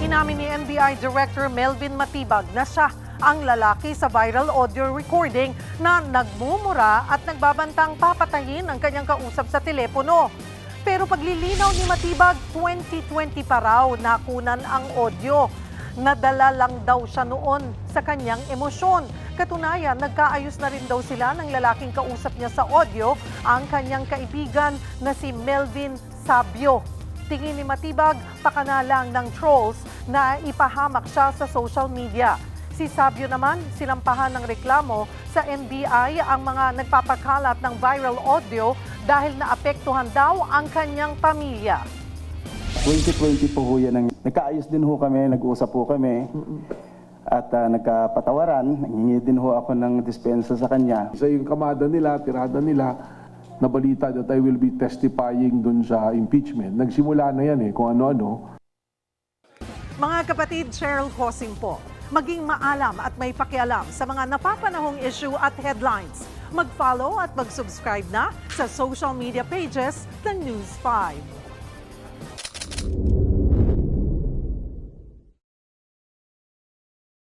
Inamin ni NBI Director Melvin Matibag na siya ang lalaki sa viral audio recording na nagmumura at nagbabantang papatayin ang kanyang kausap sa telepono. Pero paglilinaw ni Matibag, 2020 pa raw nakunan ang audio. Nadala lang daw siya noon sa kanyang emosyon. Katunayan, nagkaayos na rin daw sila ng lalaking kausap niya sa audio, ang kanyang kaibigan na si Melvin Sabio. Tingin ni Matibag, pakana lang ng trolls na ipahamak siya sa social media. Si Sabio naman, sinampahan ng reklamo sa NBI ang mga nagpapakalat ng viral audio dahil naapektuhan daw ang kanyang pamilya. 2020 po ho yan. Nagkaayos din ho kami, nag-uusap po kami. At nagkapatawaran, nanghingi din ho ako ng dispensa sa kanya. Sa yung kamada nila, tirada nila, nabalita that I will be testifying dun sa impeachment. Nagsimula na yan kung ano-ano. Mga kapatid, Cheryl Cosing po. Maging maalam at may pakialam sa mga napapanahong issue at headlines. Mag-follow at mag-subscribe na sa social media pages ng News 5.